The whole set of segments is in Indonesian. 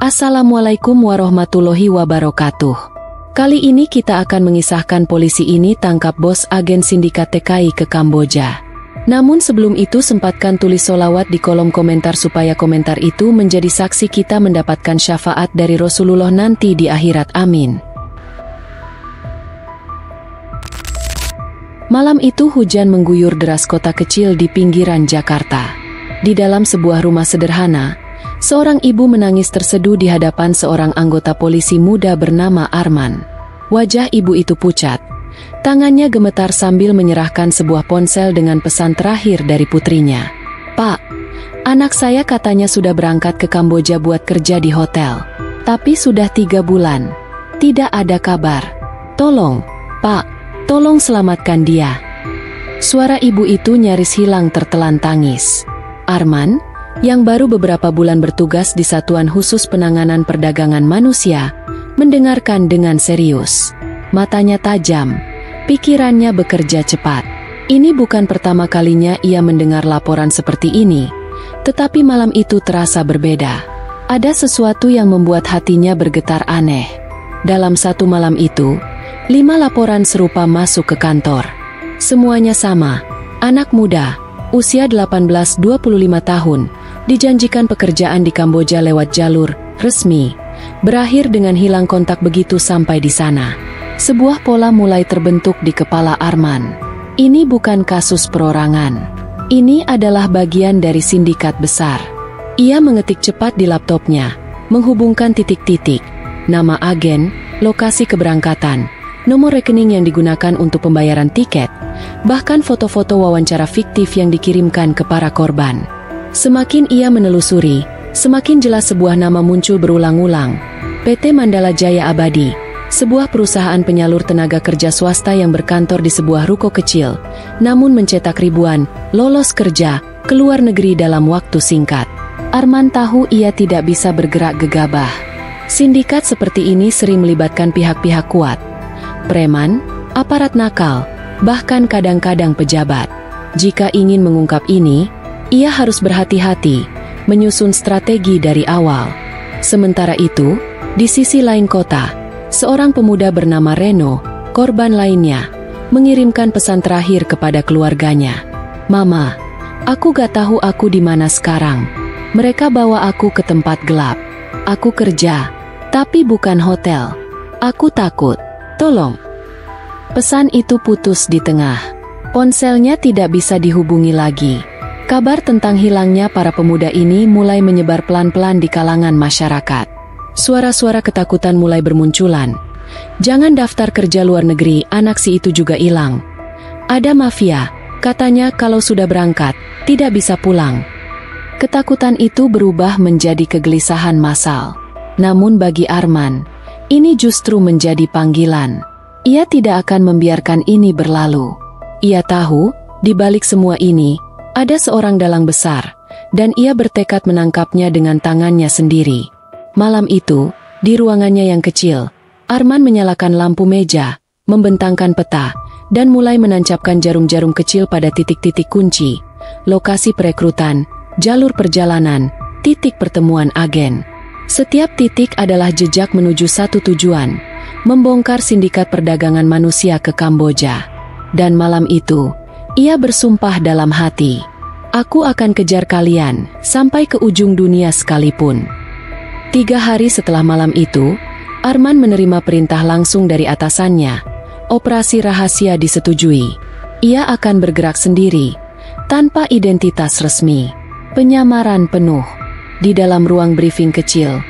Assalamualaikum warahmatullahi wabarakatuh. Kali ini kita akan mengisahkan polisi ini tangkap bos agen sindikat TKI ke Kamboja. Namun sebelum itu sempatkan tulis sholawat di kolom komentar supaya komentar itu menjadi saksi kita mendapatkan syafaat dari Rasulullah nanti di akhirat, amin. Malam itu hujan mengguyur deras kota kecil di pinggiran Jakarta. Di dalam sebuah rumah sederhana, seorang ibu menangis terseduh di hadapan seorang anggota polisi muda bernama Arman. Wajah ibu itu pucat. Tangannya gemetar sambil menyerahkan sebuah ponsel dengan pesan terakhir dari putrinya. "Pak, anak saya katanya sudah berangkat ke Kamboja buat kerja di hotel. Tapi sudah 3 bulan. Tidak ada kabar. Tolong, Pak, tolong selamatkan dia." Suara ibu itu nyaris hilang tertelan tangis. Arman, yang baru beberapa bulan bertugas di Satuan Khusus Penanganan Perdagangan Manusia, mendengarkan dengan serius. Matanya tajam, pikirannya bekerja cepat. Ini bukan pertama kalinya ia mendengar laporan seperti ini, tetapi malam itu terasa berbeda. Ada sesuatu yang membuat hatinya bergetar aneh. Dalam satu malam itu, 5 laporan serupa masuk ke kantor. Semuanya sama, anak muda, usia 18-25 tahun, dijanjikan pekerjaan di Kamboja lewat jalur resmi, berakhir dengan hilang kontak begitu sampai di sana. Sebuah pola mulai terbentuk di kepala Arman. Ini bukan kasus perorangan. Ini adalah bagian dari sindikat besar. Ia mengetik cepat di laptopnya, menghubungkan titik-titik, nama agen, lokasi keberangkatan, nomor rekening yang digunakan untuk pembayaran tiket, bahkan foto-foto wawancara fiktif yang dikirimkan ke para korban. Semakin ia menelusuri, semakin jelas sebuah nama muncul berulang-ulang. PT Mandala Jaya Abadi, sebuah perusahaan penyalur tenaga kerja swasta yang berkantor di sebuah ruko kecil, namun mencetak ribuan lolos kerja ke luar negeri dalam waktu singkat. Arman tahu ia tidak bisa bergerak gegabah. Sindikat seperti ini sering melibatkan pihak-pihak kuat, preman, aparat nakal, bahkan kadang-kadang pejabat. Jika ingin mengungkap ini, ia harus berhati-hati, menyusun strategi dari awal. Sementara itu, di sisi lain kota, seorang pemuda bernama Reno, korban lainnya, mengirimkan pesan terakhir kepada keluarganya. "Mama, aku gak tahu aku di mana sekarang. Mereka bawa aku ke tempat gelap. Aku kerja, tapi bukan hotel. Aku takut. Tolong." Pesan itu putus di tengah. Ponselnya tidak bisa dihubungi lagi. Kabar tentang hilangnya para pemuda ini mulai menyebar pelan-pelan di kalangan masyarakat. Suara-suara ketakutan mulai bermunculan. Jangan daftar kerja luar negeri, anak si itu juga hilang. Ada mafia, katanya kalau sudah berangkat, tidak bisa pulang. Ketakutan itu berubah menjadi kegelisahan massal. Namun bagi Arman, ini justru menjadi panggilan. Ia tidak akan membiarkan ini berlalu. Ia tahu, di balik semua ini, ada seorang dalang besar, dan ia bertekad menangkapnya dengan tangannya sendiri. Malam itu, di ruangannya yang kecil, Arman menyalakan lampu meja, membentangkan peta, dan mulai menancapkan jarum-jarum kecil pada titik-titik kunci, lokasi perekrutan, jalur perjalanan, titik pertemuan agen. Setiap titik adalah jejak menuju satu tujuan, membongkar sindikat perdagangan manusia ke Kamboja. Dan malam itu, ia bersumpah dalam hati, "Aku akan kejar kalian, sampai ke ujung dunia sekalipun." 3 hari setelah malam itu, Arman menerima perintah langsung dari atasannya. Operasi rahasia disetujui. Ia akan bergerak sendiri, tanpa identitas resmi. Penyamaran penuh. Di dalam ruang briefing kecil,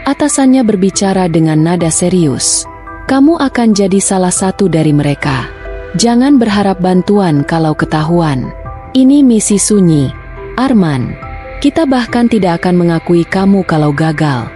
atasannya berbicara dengan nada serius. "Kamu akan jadi salah satu dari mereka. Jangan berharap bantuan kalau ketahuan. Ini misi sunyi, Arman. Kita bahkan tidak akan mengakui kamu kalau gagal."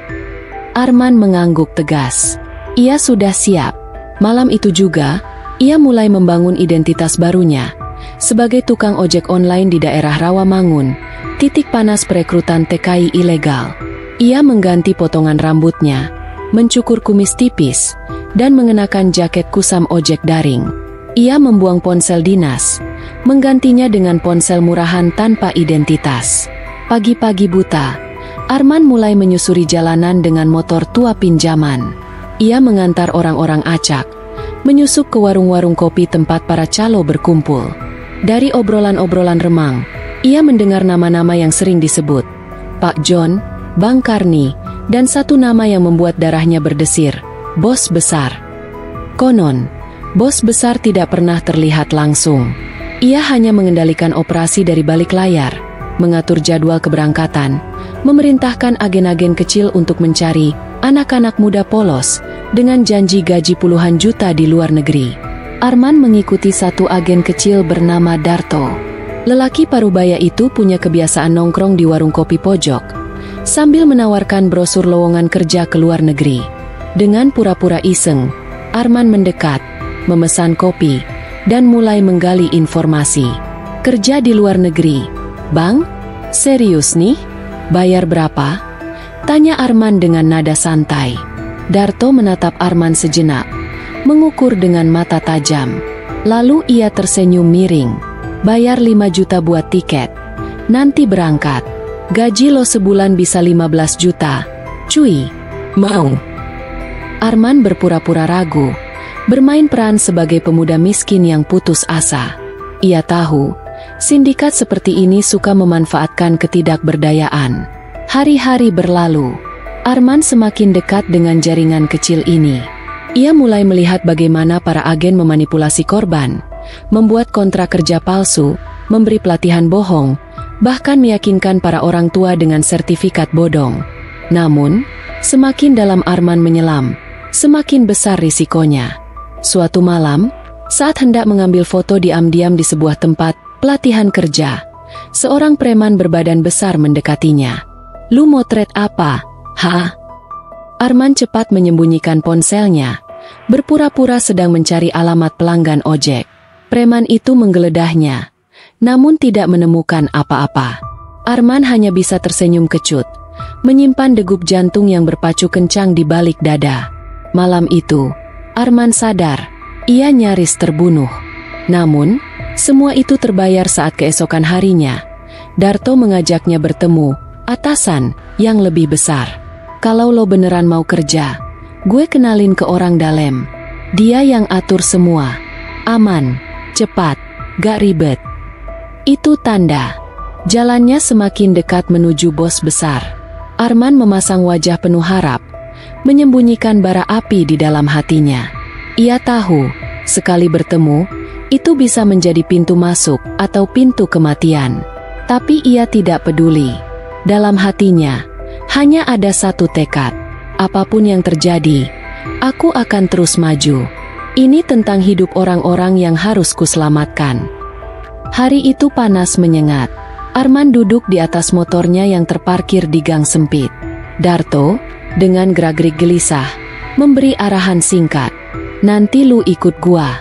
Arman mengangguk tegas. Ia sudah siap. Malam itu juga, ia mulai membangun identitas barunya. Sebagai tukang ojek online di daerah Rawamangun, titik panas perekrutan TKI ilegal. Ia mengganti potongan rambutnya, mencukur kumis tipis, dan mengenakan jaket kusam ojek daring. Ia membuang ponsel dinas, menggantinya dengan ponsel murahan tanpa identitas. Pagi-pagi buta, Arman mulai menyusuri jalanan dengan motor tua pinjaman. Ia mengantar orang-orang acak, menyusup ke warung-warung kopi tempat para calo berkumpul. Dari obrolan-obrolan remang, ia mendengar nama-nama yang sering disebut. Pak John, Bang Karni, dan satu nama yang membuat darahnya berdesir, Bos Besar. Konon, Bos Besar tidak pernah terlihat langsung. Ia hanya mengendalikan operasi dari balik layar, mengatur jadwal keberangkatan, memerintahkan agen-agen kecil untuk mencari anak-anak muda polos dengan janji gaji puluhan juta di luar negeri. Arman mengikuti satu agen kecil bernama Darto. Lelaki parubaya itu punya kebiasaan nongkrong di warung kopi pojok, sambil menawarkan brosur lowongan kerja ke luar negeri. Dengan pura-pura iseng, Arman mendekat, memesan kopi, dan mulai menggali informasi. Kerja di luar negeri. Bang, serius nih? Bayar berapa? Tanya Arman dengan nada santai. Darto menatap Arman sejenak, mengukur dengan mata tajam. Lalu ia tersenyum miring. Bayar 5 juta buat tiket. Nanti berangkat. Gaji lo sebulan bisa 15 juta. Cuy, mau? Arman berpura-pura ragu, bermain peran sebagai pemuda miskin yang putus asa. Ia tahu, sindikat seperti ini suka memanfaatkan ketidakberdayaan. Hari-hari berlalu, Arman semakin dekat dengan jaringan kecil ini. Ia mulai melihat bagaimana para agen memanipulasi korban, membuat kontrak kerja palsu, memberi pelatihan bohong, bahkan meyakinkan para orang tua dengan sertifikat bodong. Namun, semakin dalam Arman menyelam, semakin besar risikonya. Suatu malam, saat hendak mengambil foto diam-diam di sebuah tempat pelatihan kerja, seorang preman berbadan besar mendekatinya. Lu motret apa? Hah? Arman cepat menyembunyikan ponselnya, berpura-pura sedang mencari alamat pelanggan ojek. Preman itu menggeledahnya, namun tidak menemukan apa-apa. Arman hanya bisa tersenyum kecut, menyimpan degup jantung yang berpacu kencang di balik dada. Malam itu, Arman sadar, ia nyaris terbunuh. Namun, semua itu terbayar saat keesokan harinya, Darto mengajaknya bertemu atasan yang lebih besar. Kalau lo beneran mau kerja, gue kenalin ke orang dalem. Dia yang atur semua. Aman, cepat, gak ribet. Itu tanda. Jalannya semakin dekat menuju bos besar. Arman memasang wajah penuh harap, menyembunyikan bara api di dalam hatinya. Ia tahu, sekali bertemu, itu bisa menjadi pintu masuk atau pintu kematian. Tapi ia tidak peduli. Dalam hatinya, hanya ada satu tekad. Apapun yang terjadi, aku akan terus maju. Ini tentang hidup orang-orang yang harus kuselamatkan. Hari itu panas menyengat. Arman duduk di atas motornya yang terparkir di gang sempit. Darto, dengan gerak-gerik gelisah, memberi arahan singkat. Nanti lu ikut gua.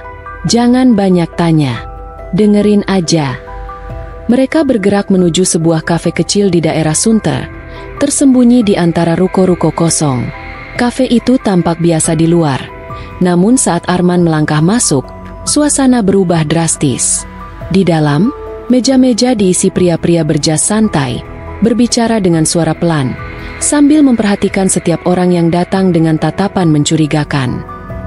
Jangan banyak tanya. Dengerin aja. Mereka bergerak menuju sebuah kafe kecil di daerah Sunter, tersembunyi di antara ruko-ruko kosong. Kafe itu tampak biasa di luar, namun saat Arman melangkah masuk, suasana berubah drastis. Di dalam, meja-meja diisi pria-pria berjas santai, berbicara dengan suara pelan, sambil memperhatikan setiap orang yang datang dengan tatapan mencurigakan.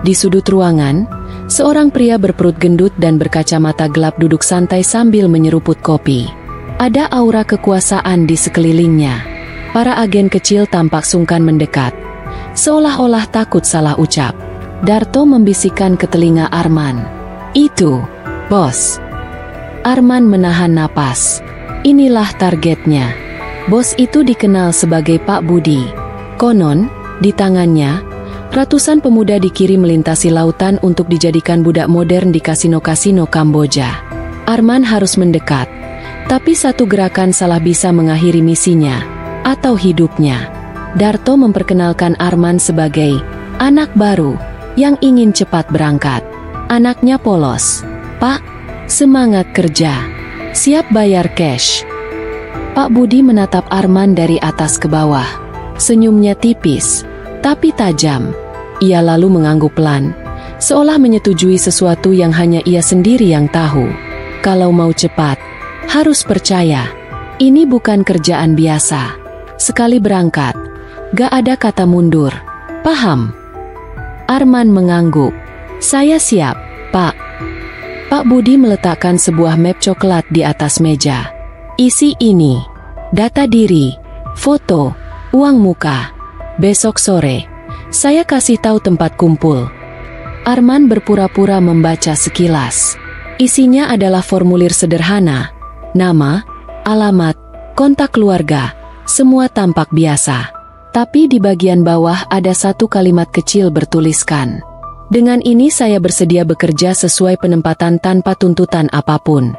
Di sudut ruangan, seorang pria berperut gendut dan berkacamata gelap duduk santai sambil menyeruput kopi. Ada aura kekuasaan di sekelilingnya. Para agen kecil tampak sungkan mendekat, seolah-olah takut salah ucap. Darto membisikkan ke telinga Arman. Itu, bos. Arman menahan napas. Inilah targetnya. Bos itu dikenal sebagai Pak Budi. Konon, di tangannya, ratusan pemuda dikirim melintasi lautan untuk dijadikan budak modern di kasino-kasino Kamboja. Arman harus mendekat, tapi satu gerakan salah bisa mengakhiri misinya, atau hidupnya. Darto memperkenalkan Arman sebagai anak baru yang ingin cepat berangkat. Anaknya polos. Pak, semangat kerja. Siap bayar cash. Pak Budi menatap Arman dari atas ke bawah. Senyumnya tipis, tapi tajam. Ia lalu mengangguk pelan, seolah menyetujui sesuatu yang hanya ia sendiri yang tahu. Kalau mau cepat, harus percaya. Ini bukan kerjaan biasa. Sekali berangkat, gak ada kata mundur. Paham? Arman mengangguk. Saya siap, Pak. Pak Budi meletakkan sebuah map coklat di atas meja. Isi ini, data diri, foto, uang muka. Besok sore, saya kasih tahu tempat kumpul. Arman berpura-pura membaca sekilas. Isinya adalah formulir sederhana, nama, alamat, kontak keluarga, semua tampak biasa. Tapi di bagian bawah ada satu kalimat kecil bertuliskan, "Dengan ini saya bersedia bekerja sesuai penempatan tanpa tuntutan apapun."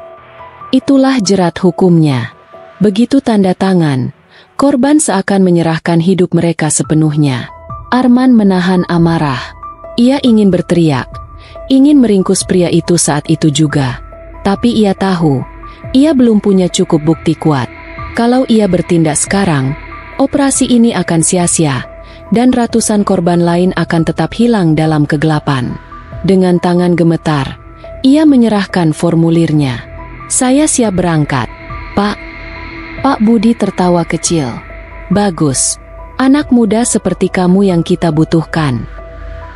Itulah jerat hukumnya. Begitu tanda tangan, korban seakan menyerahkan hidup mereka sepenuhnya. Arman menahan amarah. Ia ingin berteriak, ingin meringkus pria itu saat itu juga. Tapi ia tahu, ia belum punya cukup bukti kuat. Kalau ia bertindak sekarang, operasi ini akan sia-sia, dan ratusan korban lain akan tetap hilang dalam kegelapan. Dengan tangan gemetar, ia menyerahkan formulirnya. "Saya siap berangkat, Pak." Pak Budi tertawa kecil. "Bagus, anak muda seperti kamu yang kita butuhkan."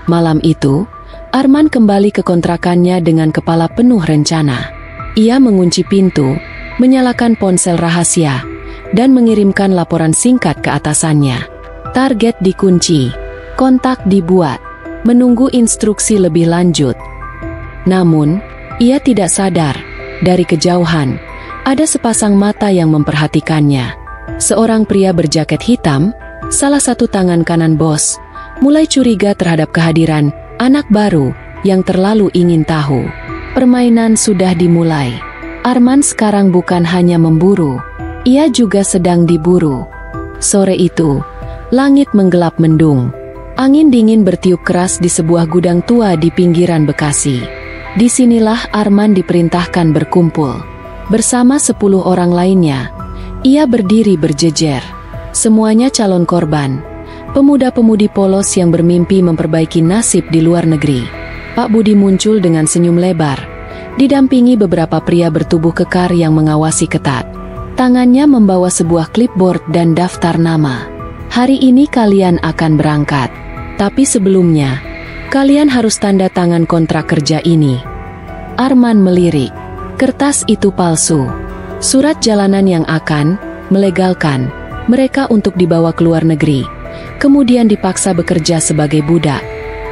Malam itu, Arman kembali ke kontrakannya dengan kepala penuh rencana. Ia mengunci pintu, menyalakan ponsel rahasia, dan mengirimkan laporan singkat ke atasannya. Target dikunci, kontak dibuat, menunggu instruksi lebih lanjut. Namun, ia tidak sadar, dari kejauhan, ada sepasang mata yang memperhatikannya. Seorang pria berjaket hitam, salah satu tangan kanan bos, mulai curiga terhadap kehadiran anak baru yang terlalu ingin tahu. Permainan sudah dimulai. Arman sekarang bukan hanya memburu, ia juga sedang diburu. Sore itu, langit menggelap mendung. Angin dingin bertiup keras di sebuah gudang tua di pinggiran Bekasi. Disinilah Arman diperintahkan berkumpul. Bersama 10 orang lainnya, ia berdiri berjejer. Semuanya calon korban. Pemuda-pemudi polos yang bermimpi memperbaiki nasib di luar negeri. Pak Budi muncul dengan senyum lebar, didampingi beberapa pria bertubuh kekar yang mengawasi ketat. Tangannya membawa sebuah clipboard dan daftar nama. "Hari ini kalian akan berangkat. Tapi sebelumnya, kalian harus tanda tangan kontrak kerja ini." Arman melirik. Kertas itu palsu. Surat jalanan yang akan melegalkan mereka untuk dibawa ke luar negeri, kemudian dipaksa bekerja sebagai budak.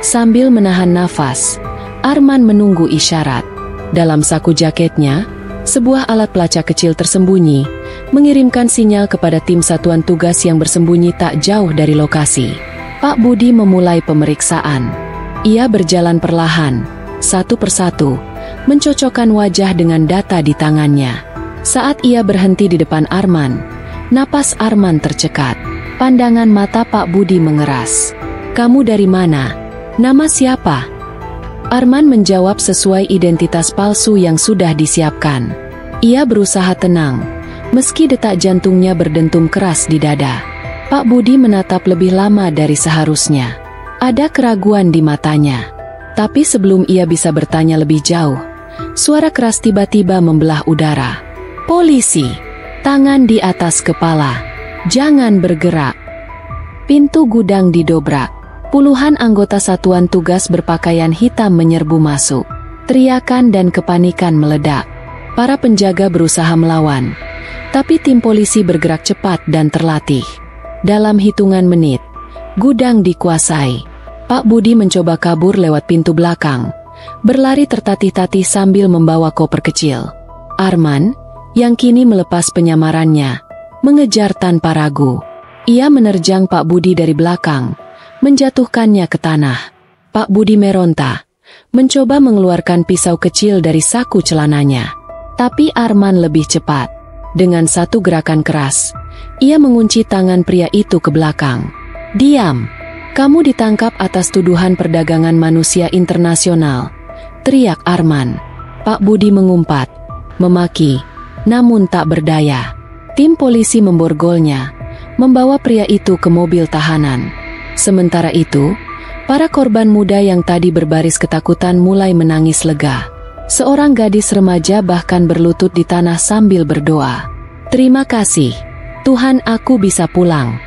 Sambil menahan nafas, Arman menunggu isyarat. Dalam saku jaketnya, sebuah alat pelacak kecil tersembunyi, mengirimkan sinyal kepada tim satuan tugas yang bersembunyi tak jauh dari lokasi. Pak Budi memulai pemeriksaan. Ia berjalan perlahan, satu persatu, mencocokkan wajah dengan data di tangannya. Saat ia berhenti di depan Arman, napas Arman tercekat. Pandangan mata Pak Budi mengeras. "Kamu dari mana? Nama siapa?" Arman menjawab sesuai identitas palsu yang sudah disiapkan. Ia berusaha tenang, meski detak jantungnya berdentum keras di dada. Pak Budi menatap lebih lama dari seharusnya. Ada keraguan di matanya. Tapi sebelum ia bisa bertanya lebih jauh, suara keras tiba-tiba membelah udara. "Polisi! Tangan di atas kepala! Jangan bergerak!" Pintu gudang didobrak. Puluhan anggota satuan tugas berpakaian hitam menyerbu masuk. Teriakan dan kepanikan meledak. Para penjaga berusaha melawan, tapi tim polisi bergerak cepat dan terlatih. Dalam hitungan menit, gudang dikuasai. Pak Budi mencoba kabur lewat pintu belakang, berlari tertatih-tatih sambil membawa koper kecil. Arman, yang kini melepas penyamarannya, mengejar tanpa ragu. Ia menerjang Pak Budi dari belakang, menjatuhkannya ke tanah. Pak Budi meronta, mencoba mengeluarkan pisau kecil dari saku celananya. Tapi Arman lebih cepat. Dengan satu gerakan keras, ia mengunci tangan pria itu ke belakang. "Diam! Kamu ditangkap atas tuduhan perdagangan manusia internasional," teriak Arman. Pak Budi mengumpat, memaki, namun tak berdaya. Tim polisi memborgolnya, membawa pria itu ke mobil tahanan. Sementara itu, para korban muda yang tadi berbaris ketakutan mulai menangis lega. Seorang gadis remaja bahkan berlutut di tanah sambil berdoa. "Terima kasih, Tuhan, aku bisa pulang.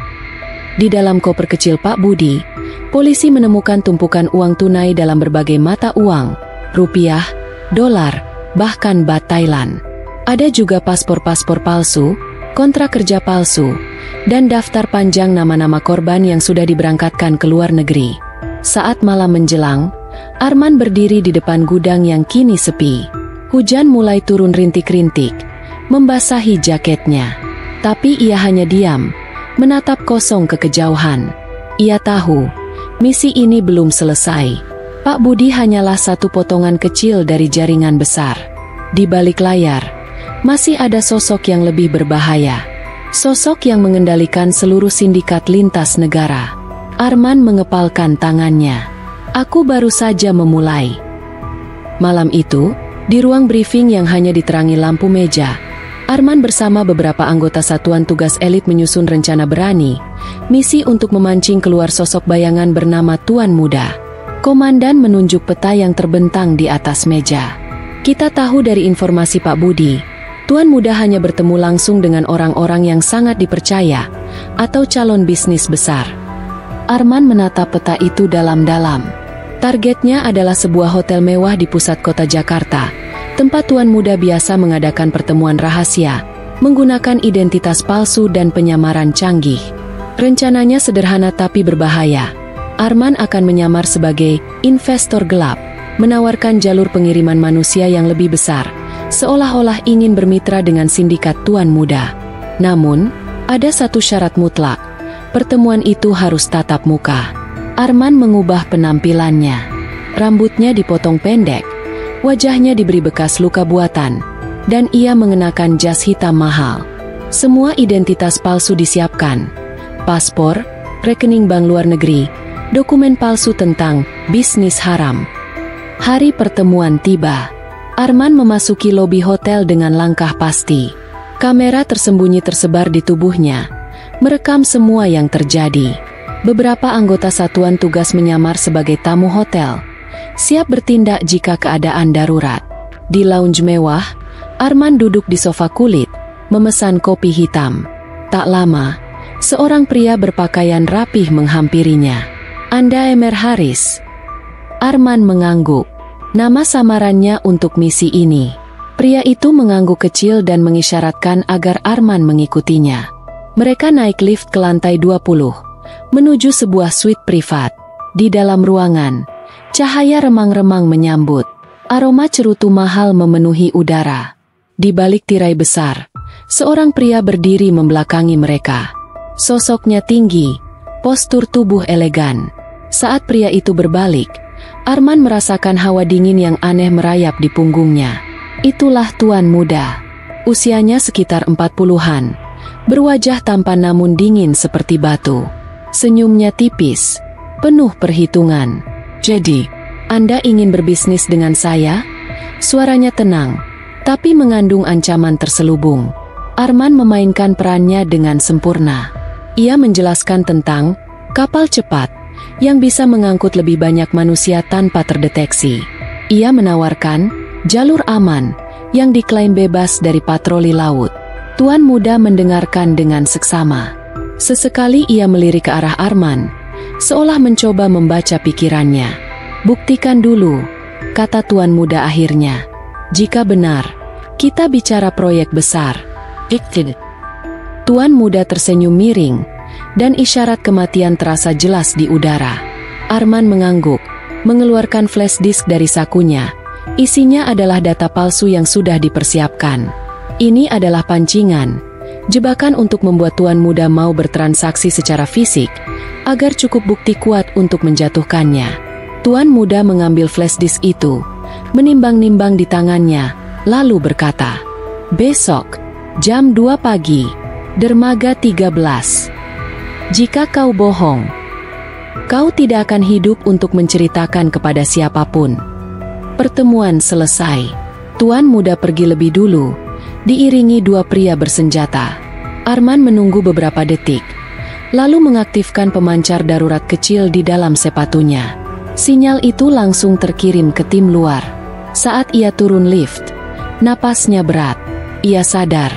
Di dalam koper kecil Pak Budi, polisi menemukan tumpukan uang tunai dalam berbagai mata uang, rupiah, dolar, bahkan baht Thailand. Ada juga paspor-paspor palsu, kontrak kerja palsu, dan daftar panjang nama-nama korban yang sudah diberangkatkan ke luar negeri. Saat malam menjelang, Arman berdiri di depan gudang yang kini sepi. Hujan mulai turun rintik-rintik, membasahi jaketnya. Tapi ia hanya diam, menatap kosong ke kejauhan. Ia tahu, misi ini belum selesai. Pak Budi hanyalah satu potongan kecil dari jaringan besar. Di balik layar, masih ada sosok yang lebih berbahaya. Sosok yang mengendalikan seluruh sindikat lintas negara. Arman mengepalkan tangannya. Aku baru saja memulai. Malam itu, di ruang briefing yang hanya diterangi lampu meja, Arman bersama beberapa anggota satuan tugas elit menyusun rencana berani, misi untuk memancing keluar sosok bayangan bernama Tuan Muda. Komandan menunjuk peta yang terbentang di atas meja. Kita tahu dari informasi Pak Budi, Tuan Muda hanya bertemu langsung dengan orang-orang yang sangat dipercaya, atau calon bisnis besar. Arman menatap peta itu dalam-dalam. Targetnya adalah sebuah hotel mewah di pusat kota Jakarta, tempat Tuan Muda biasa mengadakan pertemuan rahasia, menggunakan identitas palsu dan penyamaran canggih. Rencananya sederhana tapi berbahaya. Arman akan menyamar sebagai investor gelap, menawarkan jalur pengiriman manusia yang lebih besar, seolah-olah ingin bermitra dengan sindikat Tuan Muda. Namun, ada satu syarat mutlak. Pertemuan itu harus tatap muka. Arman mengubah penampilannya. Rambutnya dipotong pendek, wajahnya diberi bekas luka buatan, dan ia mengenakan jas hitam mahal. Semua identitas palsu disiapkan. Paspor, rekening bank luar negeri, dokumen palsu tentang bisnis haram. Hari pertemuan tiba. Arman memasuki lobi hotel dengan langkah pasti. Kamera tersembunyi tersebar di tubuhnya, merekam semua yang terjadi. Beberapa anggota satuan tugas menyamar sebagai tamu hotel, siap bertindak jika keadaan darurat. Di lounge mewah, Arman duduk di sofa kulit, memesan kopi hitam. Tak lama, seorang pria berpakaian rapih menghampirinya. Anda Emer Haris? Arman mengangguk. Nama samarannya untuk misi ini. Pria itu mengangguk kecil dan mengisyaratkan agar Arman mengikutinya. Mereka naik lift ke lantai 20, menuju sebuah suite privat. Di dalam ruangan, cahaya remang-remang menyambut. Aroma cerutu mahal memenuhi udara. Di balik tirai besar, seorang pria berdiri membelakangi mereka. Sosoknya tinggi, postur tubuh elegan. Saat pria itu berbalik, Arman merasakan hawa dingin yang aneh merayap di punggungnya. Itulah Tuan Muda. Usianya sekitar 40-an. Berwajah tampan namun dingin seperti batu. Senyumnya tipis, penuh perhitungan. Jadi, Anda ingin berbisnis dengan saya? Suaranya tenang, tapi mengandung ancaman terselubung. Arman memainkan perannya dengan sempurna. Ia menjelaskan tentang kapal cepat yang bisa mengangkut lebih banyak manusia tanpa terdeteksi. Ia menawarkan jalur aman yang diklaim bebas dari patroli laut. Tuan Muda mendengarkan dengan seksama. Sesekali ia melirik ke arah Arman, seolah mencoba membaca pikirannya. Buktikan dulu, kata Tuan Muda akhirnya. Jika benar, kita bicara proyek besar. Tuan Muda tersenyum miring, dan isyarat kematian terasa jelas di udara. Arman mengangguk, mengeluarkan flash disk dari sakunya. Isinya adalah data palsu yang sudah dipersiapkan. Ini adalah pancingan, jebakan untuk membuat Tuan Muda mau bertransaksi secara fisik, agar cukup bukti kuat untuk menjatuhkannya. Tuan Muda mengambil flash disk itu, menimbang-nimbang di tangannya, lalu berkata, "Besok, jam 2 pagi, dermaga 13. Jika kau bohong, kau tidak akan hidup untuk menceritakan kepada siapapun." Pertemuan selesai. Tuan Muda pergi lebih dulu, diiringi dua pria bersenjata. Arman menunggu beberapa detik, lalu mengaktifkan pemancar darurat kecil di dalam sepatunya. Sinyal itu langsung terkirim ke tim luar. Saat ia turun lift, napasnya berat. Ia sadar,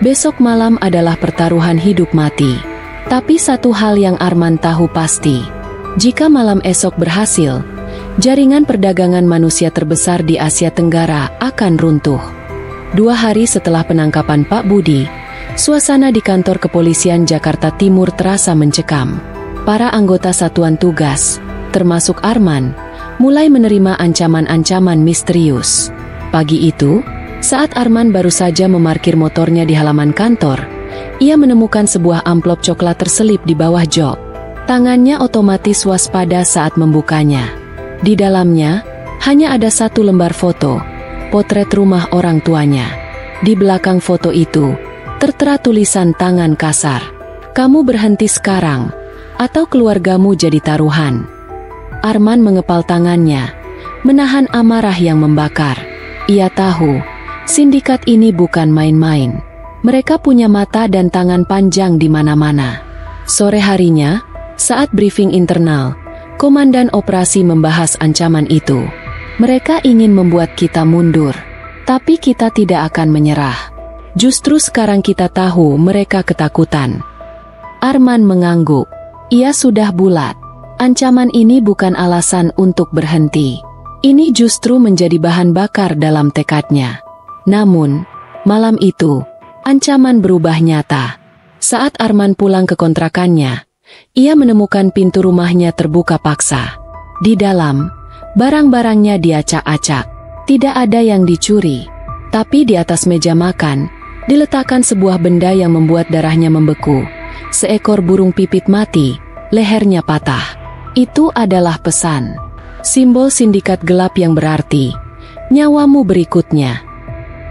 Besok malam adalah pertaruhan hidup mati. Tapi satu hal yang Arman tahu pasti. Jika malam esok berhasil, jaringan perdagangan manusia terbesar di Asia Tenggara akan runtuh. 2 hari setelah penangkapan Pak Budi, suasana di kantor kepolisian Jakarta Timur terasa mencekam. Para anggota satuan tugas, termasuk Arman, mulai menerima ancaman-ancaman misterius. Pagi itu, saat Arman baru saja memarkir motornya di halaman kantor, ia menemukan sebuah amplop coklat terselip di bawah jok. Tangannya otomatis waspada saat membukanya. Di dalamnya, hanya ada satu lembar foto, potret rumah orang tuanya. Di belakang foto itu, tertera tulisan tangan kasar. "Kamu berhenti sekarang, atau keluargamu jadi taruhan." Arman mengepal tangannya, menahan amarah yang membakar. Ia tahu, sindikat ini bukan main-main. Mereka punya mata dan tangan panjang di mana-mana. Sore harinya, saat briefing internal, komandan operasi membahas ancaman itu. "Mereka ingin membuat kita mundur, tapi kita tidak akan menyerah. Justru sekarang kita tahu mereka ketakutan." Arman mengangguk. Ia sudah bulat. Ancaman ini bukan alasan untuk berhenti. Ini justru menjadi bahan bakar dalam tekadnya. Namun, malam itu, ancaman berubah nyata. Saat Arman pulang ke kontrakannya, ia menemukan pintu rumahnya terbuka paksa. Di dalam, barang-barangnya diacak-acak. Tidak ada yang dicuri. Tapi di atas meja makan, diletakkan sebuah benda yang membuat darahnya membeku. Seekor burung pipit mati, lehernya patah. Itu adalah pesan. Simbol sindikat gelap yang berarti, "Nyawamu berikutnya."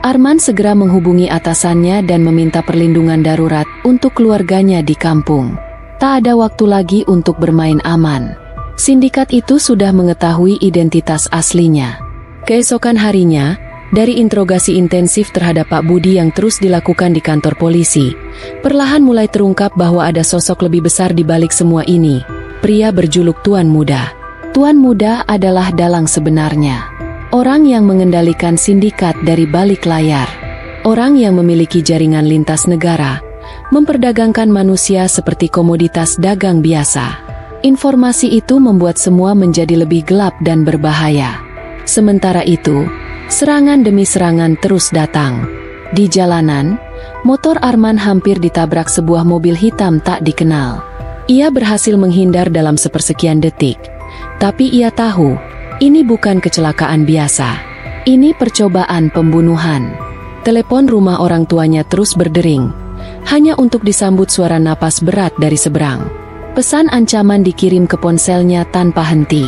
Arman segera menghubungi atasannya dan meminta perlindungan darurat untuk keluarganya di kampung. Tak ada waktu lagi untuk bermain aman. Sindikat itu sudah mengetahui identitas aslinya. Keesokan harinya, dari interogasi intensif terhadap Pak Budi yang terus dilakukan di kantor polisi, perlahan mulai terungkap bahwa ada sosok lebih besar di balik semua ini. Pria berjuluk Tuan Muda. Tuan Muda adalah dalang sebenarnya. Orang yang mengendalikan sindikat dari balik layar. Orang yang memiliki jaringan lintas negara, memperdagangkan manusia seperti komoditas dagang biasa. Informasi itu membuat semua menjadi lebih gelap dan berbahaya. Sementara itu, serangan demi serangan terus datang. Di jalanan, motor Arman hampir ditabrak sebuah mobil hitam tak dikenal. Ia berhasil menghindar dalam sepersekian detik. Tapi ia tahu, ini bukan kecelakaan biasa. Ini percobaan pembunuhan. Telepon rumah orang tuanya terus berdering, hanya untuk disambut suara napas berat dari seberang. Pesan ancaman dikirim ke ponselnya tanpa henti.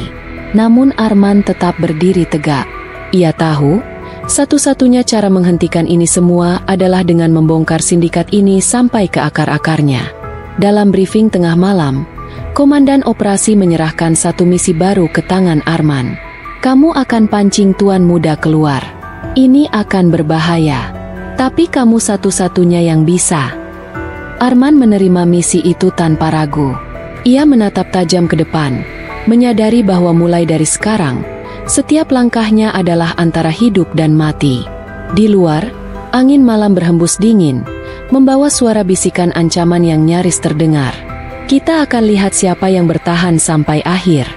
Namun Arman tetap berdiri tegak. Ia tahu, satu-satunya cara menghentikan ini semua adalah dengan membongkar sindikat ini sampai ke akar-akarnya. Dalam briefing tengah malam, komandan operasi menyerahkan satu misi baru ke tangan Arman. "Kamu akan pancing Tuan Muda keluar. Ini akan berbahaya. Tapi kamu satu-satunya yang bisa." Arman menerima misi itu tanpa ragu. Ia menatap tajam ke depan, menyadari bahwa mulai dari sekarang, setiap langkahnya adalah antara hidup dan mati. Di luar, angin malam berhembus dingin, membawa suara bisikan ancaman yang nyaris terdengar. "Kita akan lihat siapa yang bertahan sampai akhir."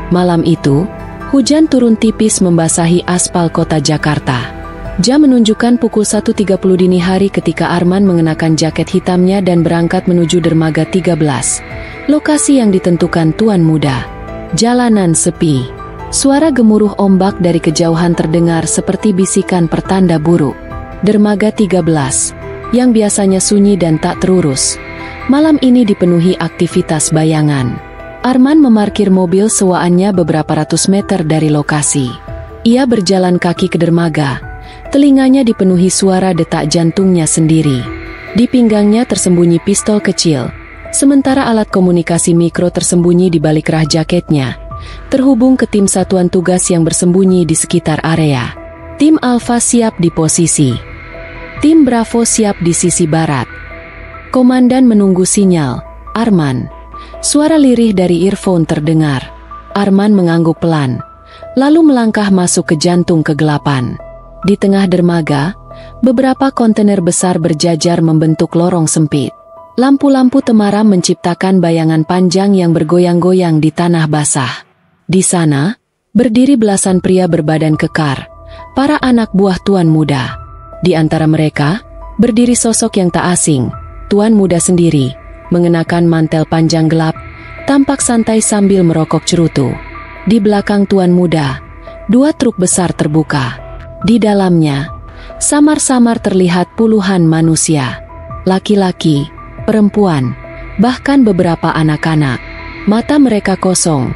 Malam itu, hujan turun tipis membasahi aspal kota Jakarta. Jam menunjukkan pukul 1.30 dini hari ketika Arman mengenakan jaket hitamnya dan berangkat menuju dermaga 13, lokasi yang ditentukan Tuan Muda. Jalanan sepi. Suara gemuruh ombak dari kejauhan terdengar seperti bisikan pertanda buruk. Dermaga 13, yang biasanya sunyi dan tak terurus, malam ini dipenuhi aktivitas bayangan. Arman memarkir mobil sewaannya beberapa ratus meter dari lokasi. Ia berjalan kaki ke dermaga. Telinganya dipenuhi suara detak jantungnya sendiri. Di pinggangnya tersembunyi pistol kecil, sementara alat komunikasi mikro tersembunyi di balik rah jaketnya, terhubung ke tim satuan tugas yang bersembunyi di sekitar area. Tim Alpha siap di posisi. Tim Bravo siap di sisi barat. Komandan menunggu sinyal. "Arman." Suara lirih dari earphone terdengar. Arman mengangguk pelan, lalu melangkah masuk ke jantung kegelapan. Di tengah dermaga, beberapa kontainer besar berjajar membentuk lorong sempit. Lampu-lampu temaram menciptakan bayangan panjang yang bergoyang-goyang di tanah basah. Di sana, berdiri belasan pria berbadan kekar, para anak buah tuan muda. Di antara mereka, berdiri sosok yang tak asing, tuan muda sendiri, mengenakan mantel panjang gelap, tampak santai sambil merokok cerutu. Di belakang tuan muda, 2 truk besar terbuka. Di dalamnya, samar-samar terlihat puluhan manusia, laki-laki, perempuan, bahkan beberapa anak-anak. Mata mereka kosong,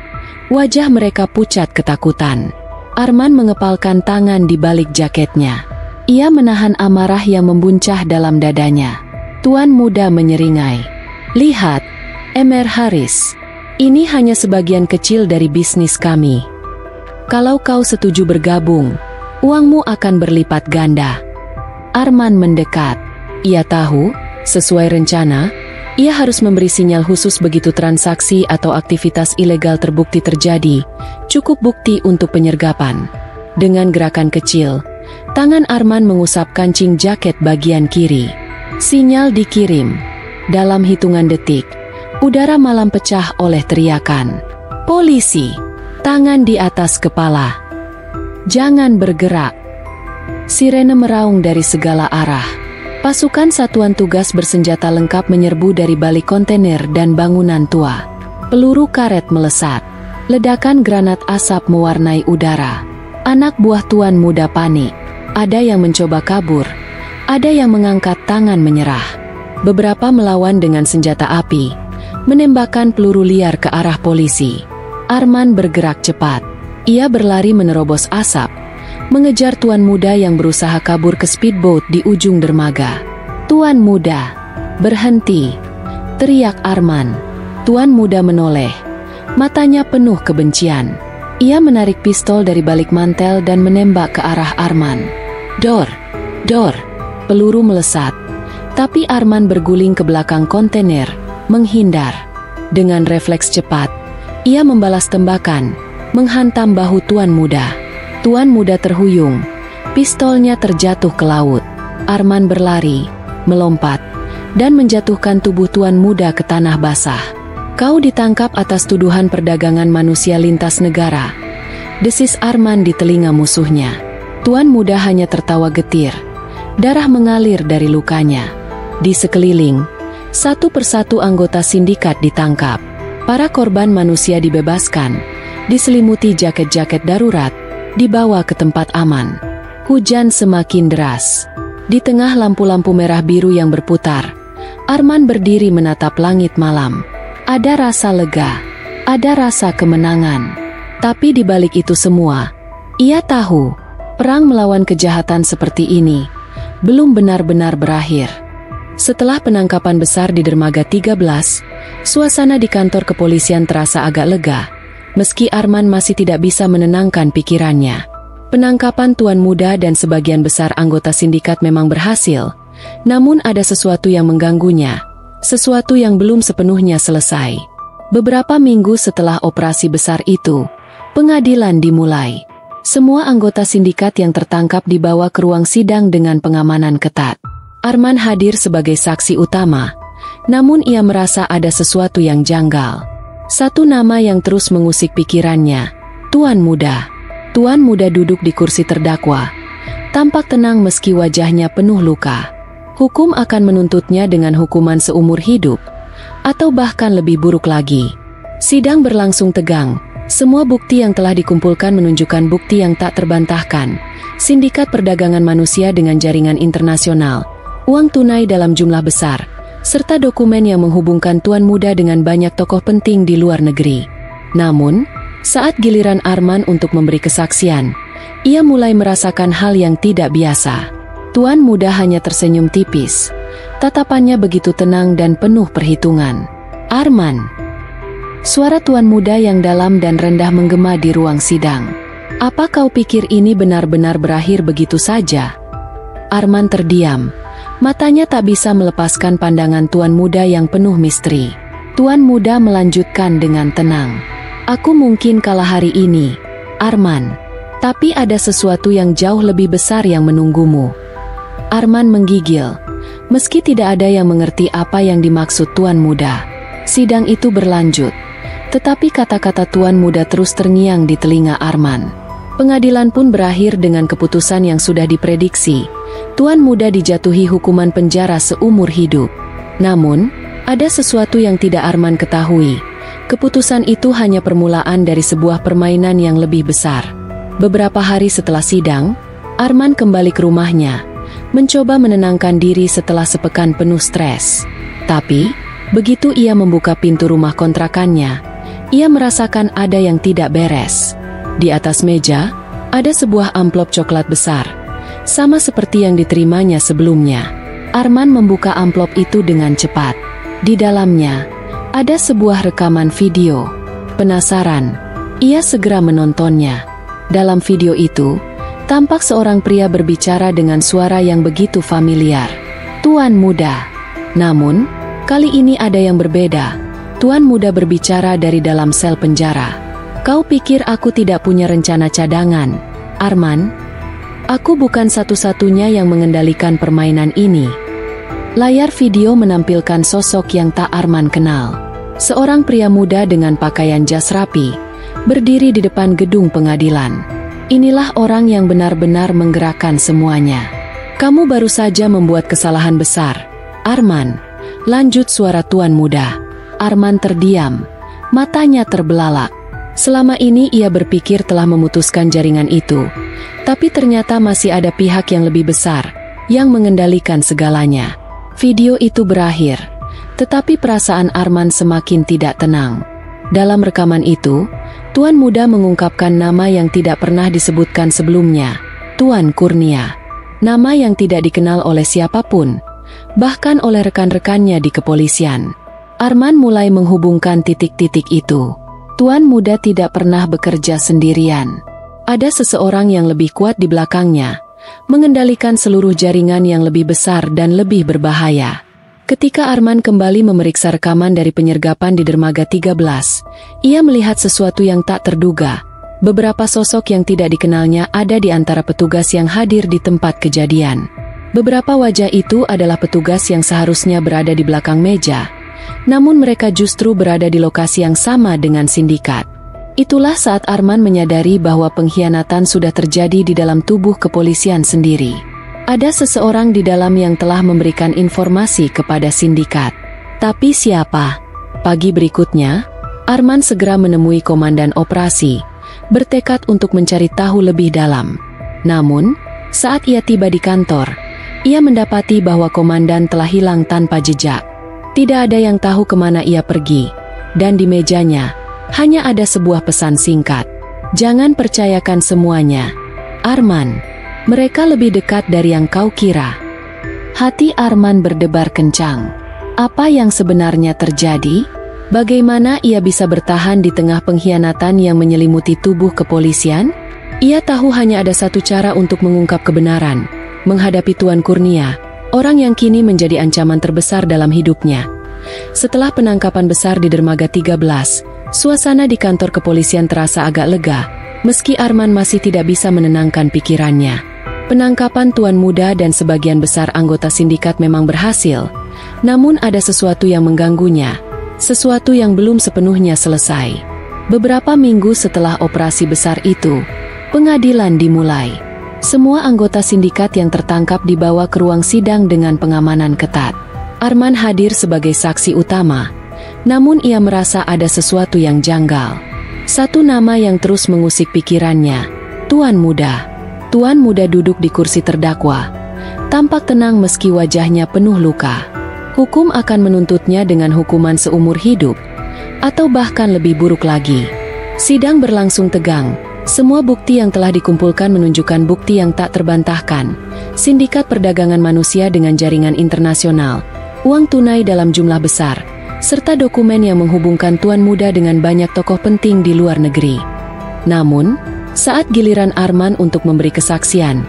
wajah mereka pucat ketakutan. Arman mengepalkan tangan di balik jaketnya. Ia menahan amarah yang membuncah dalam dadanya. Tuan muda menyeringai. "Lihat, Mr. Harris. Ini hanya sebagian kecil dari bisnis kami. Kalau kau setuju bergabung, uangmu akan berlipat ganda." Arman mendekat. Ia tahu, sesuai rencana, ia harus memberi sinyal khusus begitu transaksi atau aktivitas ilegal terbukti terjadi, cukup bukti untuk penyergapan. Dengan gerakan kecil, tangan Arman mengusap kancing jaket bagian kiri. Sinyal dikirim. Dalam hitungan detik, udara malam pecah oleh teriakan. "Polisi! Tangan di atas kepala! Jangan bergerak!" Sirene meraung dari segala arah. Pasukan satuan tugas bersenjata lengkap menyerbu dari balik kontainer dan bangunan tua. Peluru karet melesat. Ledakan granat asap mewarnai udara. Anak buah tuan muda panik. Ada yang mencoba kabur. Ada yang mengangkat tangan menyerah. Beberapa melawan dengan senjata api, menembakkan peluru liar ke arah polisi. Arman bergerak cepat. Ia berlari menerobos asap, mengejar tuan muda yang berusaha kabur ke speedboat di ujung dermaga. "Tuan muda, berhenti!" teriak Arman. Tuan muda menoleh, matanya penuh kebencian. Ia menarik pistol dari balik mantel dan menembak ke arah Arman. "Dor! Dor!" Peluru melesat. Tapi Arman berguling ke belakang kontainer, menghindar. Dengan refleks cepat, ia membalas tembakan, menghantam bahu tuan muda. Tuan muda terhuyung, pistolnya terjatuh ke laut. Arman berlari, melompat, dan menjatuhkan tubuh tuan muda ke tanah basah. "Kau ditangkap atas tuduhan perdagangan manusia lintas negara," desis Arman di telinga musuhnya. Tuan muda hanya tertawa getir. Darah mengalir dari lukanya. Di sekeliling, satu persatu anggota sindikat ditangkap. Para korban manusia dibebaskan, diselimuti jaket-jaket darurat, dibawa ke tempat aman. Hujan semakin deras. Di tengah lampu-lampu merah biru yang berputar, Arman berdiri menatap langit malam. Ada rasa lega, ada rasa kemenangan. Tapi di balik itu semua, ia tahu, perang melawan kejahatan seperti ini belum benar-benar berakhir. Setelah penangkapan besar di dermaga 13, suasana di kantor kepolisian terasa agak lega, meski Arman masih tidak bisa menenangkan pikirannya. Penangkapan tuan muda dan sebagian besar anggota sindikat memang berhasil, namun ada sesuatu yang mengganggunya, sesuatu yang belum sepenuhnya selesai. Beberapa minggu setelah operasi besar itu, pengadilan dimulai. Semua anggota sindikat yang tertangkap dibawa ke ruang sidang dengan pengamanan ketat. Arman hadir sebagai saksi utama, namun ia merasa ada sesuatu yang janggal. Satu nama yang terus mengusik pikirannya, Tuan Muda. Tuan Muda duduk di kursi terdakwa, tampak tenang meski wajahnya penuh luka. Hukum akan menuntutnya dengan hukuman seumur hidup, atau bahkan lebih buruk lagi. Sidang berlangsung tegang, semua bukti yang telah dikumpulkan menunjukkan bukti yang tak terbantahkan. Sindikat perdagangan manusia dengan jaringan internasional, uang tunai dalam jumlah besar, serta dokumen yang menghubungkan Tuan Muda dengan banyak tokoh penting di luar negeri. Namun, saat giliran Arman untuk memberi kesaksian, ia mulai merasakan hal yang tidak biasa. Tuan Muda hanya tersenyum tipis. Tatapannya begitu tenang dan penuh perhitungan. "Arman." Suara Tuan Muda yang dalam dan rendah menggema di ruang sidang. "Apa kau pikir ini benar-benar berakhir begitu saja?" Arman terdiam. Matanya tak bisa melepaskan pandangan Tuan Muda yang penuh misteri. Tuan Muda melanjutkan dengan tenang. "Aku mungkin kalah hari ini, Arman. Tapi ada sesuatu yang jauh lebih besar yang menunggumu." Arman menggigil. Meski tidak ada yang mengerti apa yang dimaksud Tuan Muda. Sidang itu berlanjut. Tetapi kata-kata Tuan Muda terus terngiang di telinga Arman. Pengadilan pun berakhir dengan keputusan yang sudah diprediksi. Tuan Muda dijatuhi hukuman penjara seumur hidup. Namun, ada sesuatu yang tidak Arman ketahui. Keputusan itu hanya permulaan dari sebuah permainan yang lebih besar. Beberapa hari setelah sidang, Arman kembali ke rumahnya, mencoba menenangkan diri setelah sepekan penuh stres. Tapi, begitu ia membuka pintu rumah kontrakannya, ia merasakan ada yang tidak beres. Di atas meja, ada sebuah amplop coklat besar, sama seperti yang diterimanya sebelumnya. Arman membuka amplop itu dengan cepat. Di dalamnya, ada sebuah rekaman video. Penasaran, ia segera menontonnya. Dalam video itu, tampak seorang pria berbicara dengan suara yang begitu familiar. Tuan Muda. Namun, kali ini ada yang berbeda. Tuan Muda berbicara dari dalam sel penjara. Kau pikir aku tidak punya rencana cadangan, Arman? Aku bukan satu-satunya yang mengendalikan permainan ini. Layar video menampilkan sosok yang tak Arman kenal. Seorang pria muda dengan pakaian jas rapi, berdiri di depan gedung pengadilan. Inilah orang yang benar-benar menggerakkan semuanya. Kamu baru saja membuat kesalahan besar, Arman. Lanjut suara Tuan Muda. Arman terdiam, matanya terbelalak. Selama ini ia berpikir telah memutuskan jaringan itu, tapi ternyata masih ada pihak yang lebih besar, yang mengendalikan segalanya. Video itu berakhir, tetapi perasaan Arman semakin tidak tenang. Dalam rekaman itu, Tuan Muda mengungkapkan nama yang tidak pernah disebutkan sebelumnya, Tuan Kurnia. Nama yang tidak dikenal oleh siapapun, bahkan oleh rekan-rekannya di kepolisian. Arman mulai menghubungkan titik-titik itu. Tuan Muda tidak pernah bekerja sendirian. Ada seseorang yang lebih kuat di belakangnya, mengendalikan seluruh jaringan yang lebih besar dan lebih berbahaya. Ketika Arman kembali memeriksa rekaman dari penyergapan di dermaga 13, ia melihat sesuatu yang tak terduga. Beberapa sosok yang tidak dikenalnya ada di antara petugas yang hadir di tempat kejadian. Beberapa wajah itu adalah petugas yang seharusnya berada di belakang meja, namun mereka justru berada di lokasi yang sama dengan sindikat. Itulah saat Arman menyadari bahwa pengkhianatan sudah terjadi di dalam tubuh kepolisian sendiri. Ada seseorang di dalam yang telah memberikan informasi kepada sindikat. Tapi siapa? Pagi berikutnya, Arman segera menemui komandan operasi, bertekad untuk mencari tahu lebih dalam. Namun, saat ia tiba di kantor, ia mendapati bahwa komandan telah hilang tanpa jejak. Tidak ada yang tahu kemana ia pergi, dan di mejanya hanya ada sebuah pesan singkat. Jangan percayakan semuanya, Arman. Mereka lebih dekat dari yang kau kira. Hati Arman berdebar kencang. Apa yang sebenarnya terjadi? Bagaimana ia bisa bertahan di tengah pengkhianatan yang menyelimuti tubuh kepolisian? Ia tahu hanya ada satu cara untuk mengungkap kebenaran, menghadapi Tuan Kurnia, orang yang kini menjadi ancaman terbesar dalam hidupnya. Setelah penangkapan besar di dermaga 13, suasana di kantor kepolisian terasa agak lega, meski Arman masih tidak bisa menenangkan pikirannya. Penangkapan Tuan Muda dan sebagian besar anggota sindikat memang berhasil, namun ada sesuatu yang mengganggunya, sesuatu yang belum sepenuhnya selesai. Beberapa minggu setelah operasi besar itu, pengadilan dimulai. Semua anggota sindikat yang tertangkap dibawa ke ruang sidang dengan pengamanan ketat. Arman hadir sebagai saksi utama, namun ia merasa ada sesuatu yang janggal. Satu nama yang terus mengusik pikirannya, Tuan Muda. Tuan Muda duduk di kursi terdakwa, tampak tenang meski wajahnya penuh luka. Hukum akan menuntutnya dengan hukuman seumur hidup, atau bahkan lebih buruk lagi. Sidang berlangsung tegang. Semua bukti yang telah dikumpulkan menunjukkan bukti yang tak terbantahkan. Sindikat perdagangan manusia dengan jaringan internasional, uang tunai dalam jumlah besar, serta dokumen yang menghubungkan Tuan Muda dengan banyak tokoh penting di luar negeri. Namun, saat giliran Arman untuk memberi kesaksian,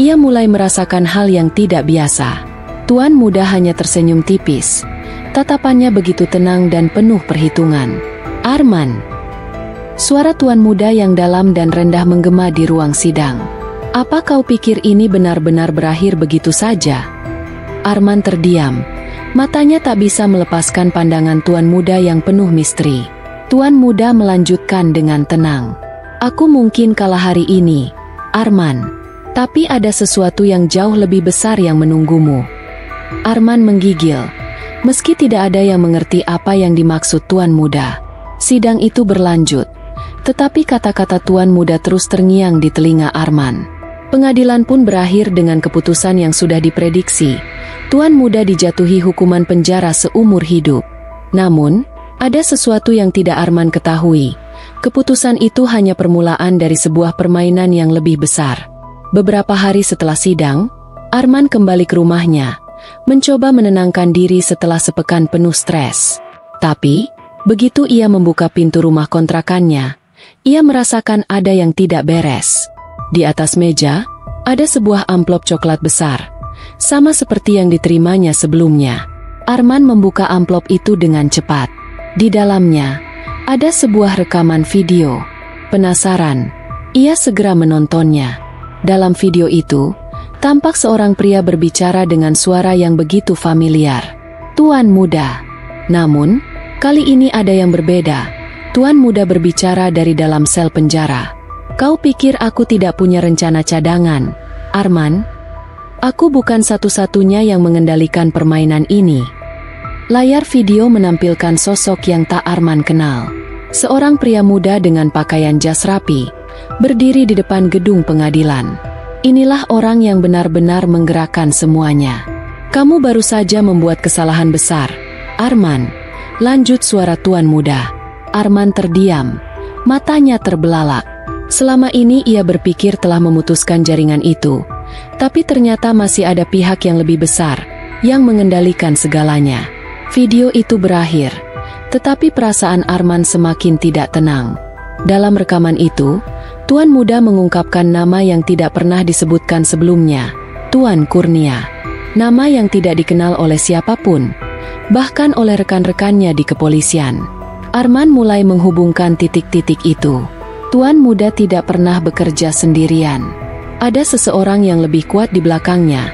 ia mulai merasakan hal yang tidak biasa. Tuan Muda hanya tersenyum tipis. Tatapannya begitu tenang dan penuh perhitungan. Arman. Suara Tuan Muda yang dalam dan rendah menggema di ruang sidang. Apa kau pikir ini benar-benar berakhir begitu saja? Arman terdiam. Matanya tak bisa melepaskan pandangan tuan muda yang penuh misteri. Tuan muda melanjutkan dengan tenang. Aku mungkin kalah hari ini, Arman. Tapi ada sesuatu yang jauh lebih besar yang menunggumu. Arman menggigil. Meski tidak ada yang mengerti apa yang dimaksud tuan muda. Sidang itu berlanjut. Tetapi kata-kata tuan muda terus terngiang di telinga Arman. Pengadilan pun berakhir dengan keputusan yang sudah diprediksi. Tuan muda dijatuhi hukuman penjara seumur hidup. Namun, ada sesuatu yang tidak Arman ketahui. Keputusan itu hanya permulaan dari sebuah permainan yang lebih besar. Beberapa hari setelah sidang, Arman kembali ke rumahnya, mencoba menenangkan diri setelah sepekan penuh stres. Tapi, begitu ia membuka pintu rumah kontrakannya, ia merasakan ada yang tidak beres. Di atas meja, ada sebuah amplop coklat besar, sama seperti yang diterimanya sebelumnya. Arman membuka amplop itu dengan cepat. Di dalamnya, ada sebuah rekaman video. Penasaran, ia segera menontonnya. Dalam video itu, tampak seorang pria berbicara dengan suara yang begitu familiar. Tuan muda. Namun, kali ini ada yang berbeda. Tuan muda berbicara dari dalam sel penjara. Kau pikir aku tidak punya rencana cadangan, Arman? Aku bukan satu-satunya yang mengendalikan permainan ini. Layar video menampilkan sosok yang tak Arman kenal. Seorang pria muda dengan pakaian jas rapi, berdiri di depan gedung pengadilan. Inilah orang yang benar-benar menggerakkan semuanya. Kamu baru saja membuat kesalahan besar, Arman. Lanjut suara tuan muda. Arman terdiam, matanya terbelalak. Selama ini ia berpikir telah memutuskan jaringan itu, tapi ternyata masih ada pihak yang lebih besar, yang mengendalikan segalanya. Video itu berakhir, tetapi perasaan Arman semakin tidak tenang. Dalam rekaman itu, Tuan muda mengungkapkan nama yang tidak pernah disebutkan sebelumnya, Tuan Kurnia. Nama yang tidak dikenal oleh siapapun, bahkan oleh rekan-rekannya di kepolisian. Arman mulai menghubungkan titik-titik itu. Tuan muda tidak pernah bekerja sendirian. Ada seseorang yang lebih kuat di belakangnya,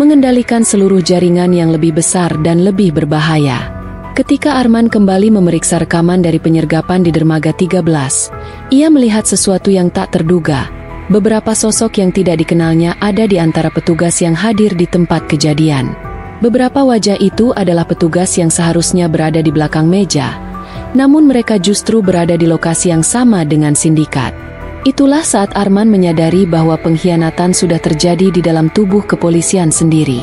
mengendalikan seluruh jaringan yang lebih besar dan lebih berbahaya. Ketika Arman kembali memeriksa rekaman dari penyergapan di dermaga 13, ia melihat sesuatu yang tak terduga. Beberapa sosok yang tidak dikenalnya ada di antara petugas yang hadir di tempat kejadian. Beberapa wajah itu adalah petugas yang seharusnya berada di belakang meja. Namun mereka justru berada di lokasi yang sama dengan sindikat. Itulah saat Arman menyadari bahwa pengkhianatan sudah terjadi di dalam tubuh kepolisian sendiri.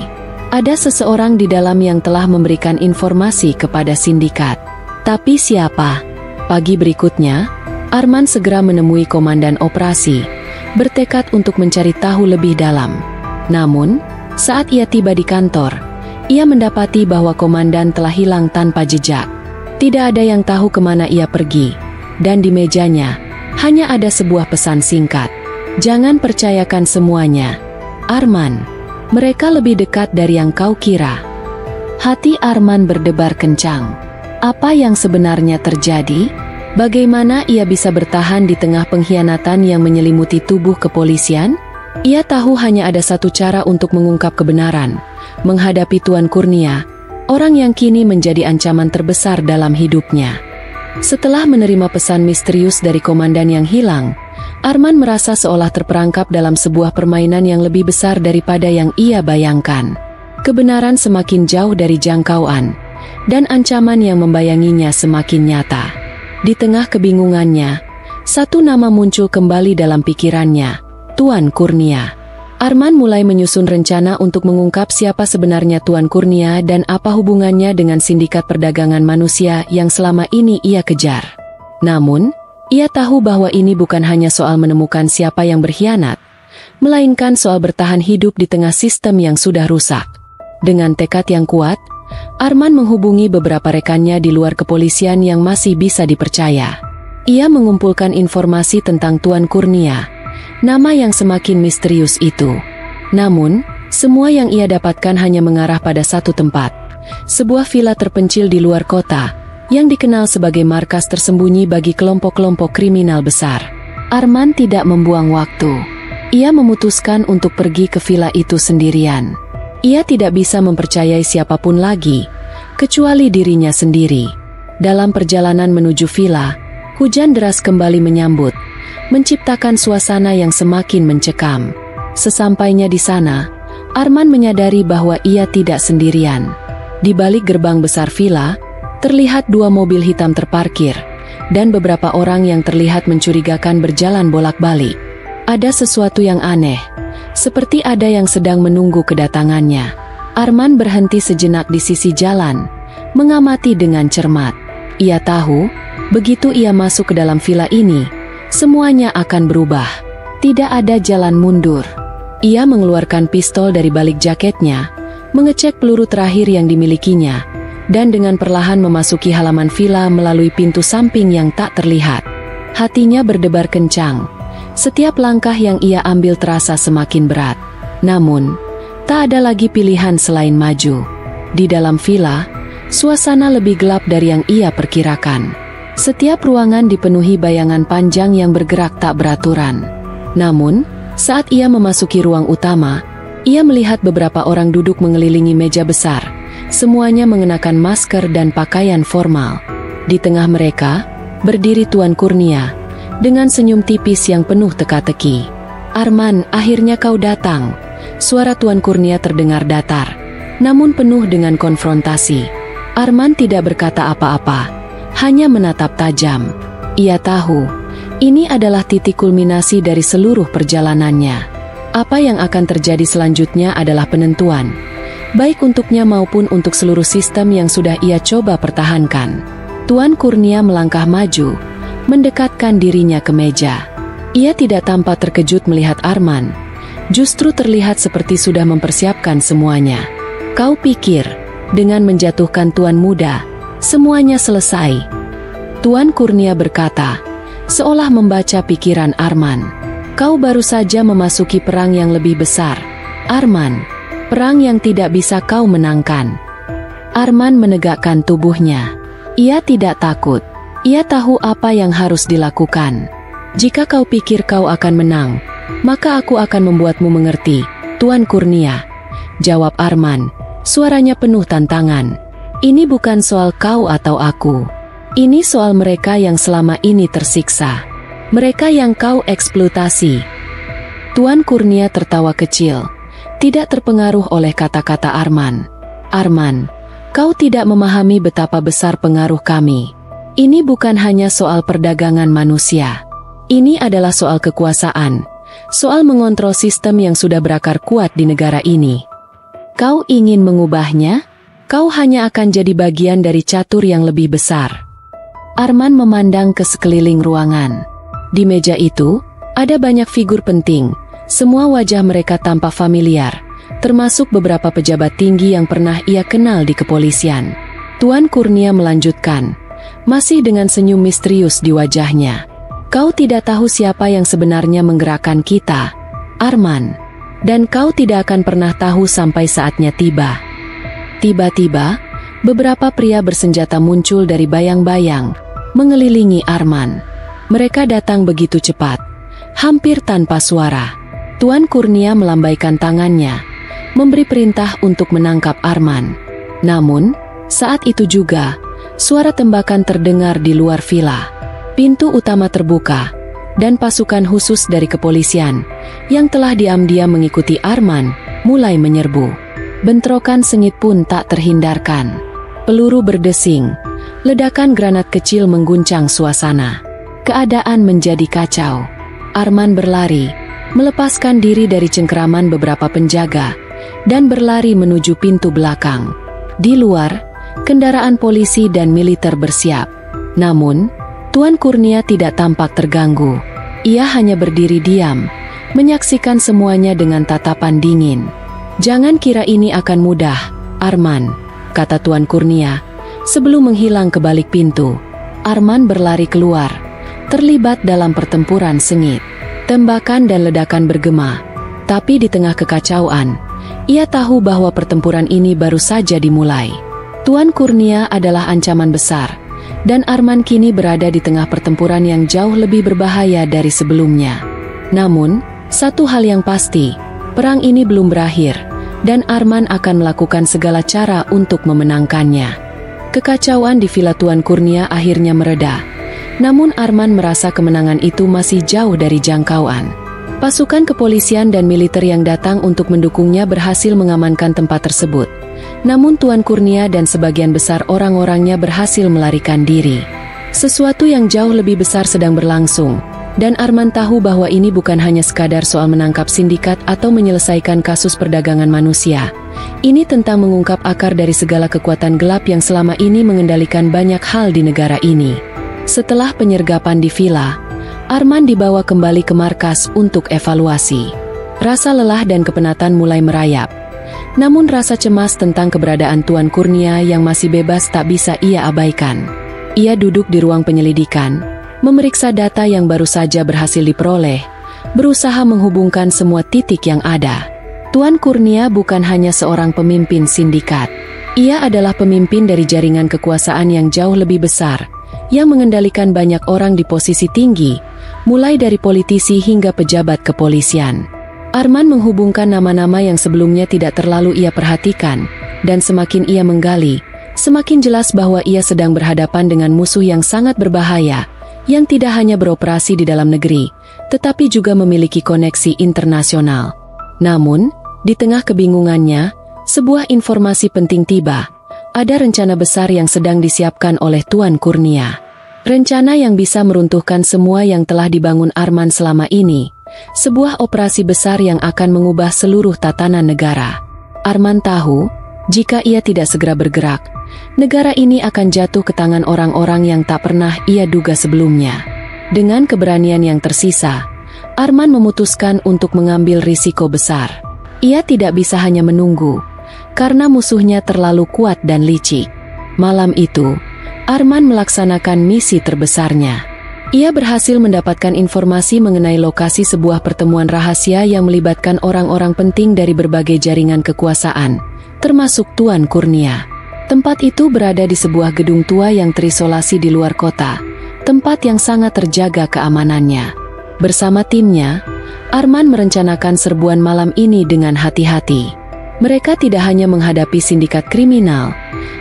Ada seseorang di dalam yang telah memberikan informasi kepada sindikat. Tapi siapa? Pagi berikutnya, Arman segera menemui komandan operasi, bertekad untuk mencari tahu lebih dalam. Namun, saat ia tiba di kantor, ia mendapati bahwa komandan telah hilang tanpa jejak. Tidak ada yang tahu kemana ia pergi, dan di mejanya hanya ada sebuah pesan singkat. Jangan percayakan semuanya, Arman. Mereka lebih dekat dari yang kau kira. Hati Arman berdebar kencang. Apa yang sebenarnya terjadi? Bagaimana ia bisa bertahan di tengah pengkhianatan yang menyelimuti tubuh kepolisian? Ia tahu hanya ada satu cara untuk mengungkap kebenaran, menghadapi Tuan Kurnia, orang yang kini menjadi ancaman terbesar dalam hidupnya. Setelah menerima pesan misterius dari komandan yang hilang, Arman merasa seolah terperangkap dalam sebuah permainan yang lebih besar daripada yang ia bayangkan. Kebenaran semakin jauh dari jangkauan, dan ancaman yang membayanginya semakin nyata. Di tengah kebingungannya, satu nama muncul kembali dalam pikirannya, Tuan Kurnia. Arman mulai menyusun rencana untuk mengungkap siapa sebenarnya Tuan Kurnia dan apa hubungannya dengan sindikat perdagangan manusia yang selama ini ia kejar. Namun, ia tahu bahwa ini bukan hanya soal menemukan siapa yang berkhianat, melainkan soal bertahan hidup di tengah sistem yang sudah rusak. Dengan tekad yang kuat, Arman menghubungi beberapa rekannya di luar kepolisian yang masih bisa dipercaya. Ia mengumpulkan informasi tentang Tuan Kurnia, nama yang semakin misterius itu. Namun, semua yang ia dapatkan hanya mengarah pada satu tempat, sebuah villa terpencil di luar kota, yang dikenal sebagai markas tersembunyi bagi kelompok-kelompok kriminal besar. Arman tidak membuang waktu. Ia memutuskan untuk pergi ke villa itu sendirian. Ia tidak bisa mempercayai siapapun lagi, kecuali dirinya sendiri. Dalam perjalanan menuju villa, hujan deras kembali menyambut, menciptakan suasana yang semakin mencekam. Sesampainya di sana, Arman menyadari bahwa ia tidak sendirian. Di balik gerbang besar villa, terlihat 2 mobil hitam terparkir, dan beberapa orang yang terlihat mencurigakan berjalan bolak-balik. Ada sesuatu yang aneh, seperti ada yang sedang menunggu kedatangannya. Arman berhenti sejenak di sisi jalan, mengamati dengan cermat. Ia tahu, begitu ia masuk ke dalam villa ini, semuanya akan berubah. Tidak ada jalan mundur. Ia mengeluarkan pistol dari balik jaketnya, mengecek peluru terakhir yang dimilikinya, dan dengan perlahan memasuki halaman villa melalui pintu samping yang tak terlihat. Hatinya berdebar kencang. Setiap langkah yang ia ambil terasa semakin berat. Namun, tak ada lagi pilihan selain maju. Di dalam villa, suasana lebih gelap dari yang ia perkirakan. Setiap ruangan dipenuhi bayangan panjang yang bergerak tak beraturan. Namun, saat ia memasuki ruang utama, ia melihat beberapa orang duduk mengelilingi meja besar. Semuanya mengenakan masker dan pakaian formal. Di tengah mereka, berdiri Tuan Kurnia, dengan senyum tipis yang penuh teka-teki. "Arman, akhirnya kau datang." Suara Tuan Kurnia terdengar datar, namun penuh dengan konfrontasi. Arman tidak berkata apa-apa, hanya menatap tajam. Ia tahu, ini adalah titik kulminasi dari seluruh perjalanannya. Apa yang akan terjadi selanjutnya adalah penentuan, baik untuknya maupun untuk seluruh sistem yang sudah ia coba pertahankan. Tuan Kurnia melangkah maju, mendekatkan dirinya ke meja. Ia tidak tampak terkejut melihat Arman, justru terlihat seperti sudah mempersiapkan semuanya. "Kau pikir, dengan menjatuhkan Tuan Muda, semuanya selesai?" Tuan Kurnia berkata, seolah membaca pikiran Arman. "Kau baru saja memasuki perang yang lebih besar, Arman. Perang yang tidak bisa kau menangkan." Arman menegakkan tubuhnya. Ia tidak takut. Ia tahu apa yang harus dilakukan. "Jika kau pikir kau akan menang, maka aku akan membuatmu mengerti, Tuan Kurnia," jawab Arman, suaranya penuh tantangan. "Ini bukan soal kau atau aku. Ini soal mereka yang selama ini tersiksa. Mereka yang kau eksploitasi." Tuan Kurnia tertawa kecil, tidak terpengaruh oleh kata-kata Arman. "Arman, kau tidak memahami betapa besar pengaruh kami. Ini bukan hanya soal perdagangan manusia. Ini adalah soal kekuasaan, soal mengontrol sistem yang sudah berakar kuat di negara ini. Kau ingin mengubahnya? Kau hanya akan jadi bagian dari catur yang lebih besar." Arman memandang ke sekeliling ruangan. Di meja itu, ada banyak figur penting. Semua wajah mereka tampak familiar, termasuk beberapa pejabat tinggi yang pernah ia kenal di kepolisian. Tuan Kurnia melanjutkan, masih dengan senyum misterius di wajahnya. "Kau tidak tahu siapa yang sebenarnya menggerakkan kita, Arman. Dan kau tidak akan pernah tahu sampai saatnya tiba." Tiba-tiba, beberapa pria bersenjata muncul dari bayang-bayang, mengelilingi Arman. Mereka datang begitu cepat, hampir tanpa suara. Tuan Kurnia melambaikan tangannya, memberi perintah untuk menangkap Arman. Namun, saat itu juga, suara tembakan terdengar di luar villa. Pintu utama terbuka, dan pasukan khusus dari kepolisian, yang telah diam-diam mengikuti Arman, mulai menyerbu. Bentrokan sengit pun tak terhindarkan. Peluru berdesing, ledakan granat kecil mengguncang suasana. Keadaan menjadi kacau. Arman berlari, melepaskan diri dari cengkeraman beberapa penjaga, dan berlari menuju pintu belakang. Di luar, kendaraan polisi dan militer bersiap. Namun, Tuan Kurnia tidak tampak terganggu. Ia hanya berdiri diam, menyaksikan semuanya dengan tatapan dingin. "Jangan kira ini akan mudah, Arman," kata Tuan Kurnia, sebelum menghilang ke balik pintu. Arman berlari keluar, terlibat dalam pertempuran sengit. Tembakan dan ledakan bergema, tapi di tengah kekacauan, ia tahu bahwa pertempuran ini baru saja dimulai. Tuan Kurnia adalah ancaman besar, dan Arman kini berada di tengah pertempuran yang jauh lebih berbahaya dari sebelumnya. Namun, Satu hal yang pasti, perang ini belum berakhir, dan Arman akan melakukan segala cara untuk memenangkannya. Kekacauan di Villa Tuan Kurnia akhirnya mereda, namun Arman merasa kemenangan itu masih jauh dari jangkauan. Pasukan kepolisian dan militer yang datang untuk mendukungnya berhasil mengamankan tempat tersebut. Namun Tuan Kurnia dan sebagian besar orang-orangnya berhasil melarikan diri. Sesuatu yang jauh lebih besar sedang berlangsung, dan Arman tahu bahwa ini bukan hanya sekadar soal menangkap sindikat atau menyelesaikan kasus perdagangan manusia. Ini tentang mengungkap akar dari segala kekuatan gelap yang selama ini mengendalikan banyak hal di negara ini. Setelah penyergapan di villa, Arman dibawa kembali ke markas untuk evaluasi. Rasa lelah dan kepenatan mulai merayap. Namun rasa cemas tentang keberadaan Tuan Kurnia yang masih bebas tak bisa ia abaikan. Ia duduk di ruang penyelidikan, memeriksa data yang baru saja berhasil diperoleh, berusaha menghubungkan semua titik yang ada. Tuan Kurnia bukan hanya seorang pemimpin sindikat. Ia adalah pemimpin dari jaringan kekuasaan yang jauh lebih besar, yang mengendalikan banyak orang di posisi tinggi, mulai dari politisi hingga pejabat kepolisian. Arman menghubungkan nama-nama yang sebelumnya tidak terlalu ia perhatikan, dan semakin ia menggali, semakin jelas bahwa ia sedang berhadapan dengan musuh yang sangat berbahaya, yang tidak hanya beroperasi di dalam negeri, tetapi juga memiliki koneksi internasional. Namun, di tengah kebingungannya, sebuah informasi penting tiba. Ada rencana besar yang sedang disiapkan oleh Tuan Kurnia. Rencana yang bisa meruntuhkan semua yang telah dibangun Arman selama ini. Sebuah operasi besar yang akan mengubah seluruh tatanan negara. Arman tahu, jika ia tidak segera bergerak, negara ini akan jatuh ke tangan orang-orang yang tak pernah ia duga sebelumnya. Dengan keberanian yang tersisa, Arman memutuskan untuk mengambil risiko besar. Ia tidak bisa hanya menunggu, karena musuhnya terlalu kuat dan licik. Malam itu, Arman melaksanakan misi terbesarnya. Ia berhasil mendapatkan informasi mengenai lokasi sebuah pertemuan rahasia yang melibatkan orang-orang penting dari berbagai jaringan kekuasaan, termasuk Tuan Kurnia. Tempat itu berada di sebuah gedung tua yang terisolasi di luar kota, tempat yang sangat terjaga keamanannya. Bersama timnya, Arman merencanakan serbuan malam ini dengan hati-hati. Mereka tidak hanya menghadapi sindikat kriminal,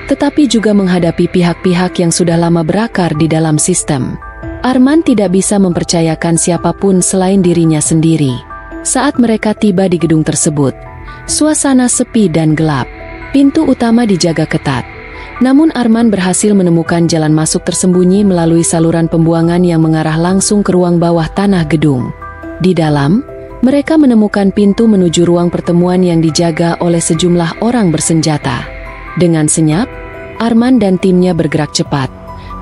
tetapi juga menghadapi pihak-pihak yang sudah lama berakar di dalam sistem. Arman tidak bisa mempercayakan siapapun selain dirinya sendiri. Saat mereka tiba di gedung tersebut, suasana sepi dan gelap. Pintu utama dijaga ketat. Namun Arman berhasil menemukan jalan masuk tersembunyi melalui saluran pembuangan yang mengarah langsung ke ruang bawah tanah gedung. Di dalam, mereka menemukan pintu menuju ruang pertemuan yang dijaga oleh sejumlah orang bersenjata. Dengan senyap, Arman dan timnya bergerak cepat,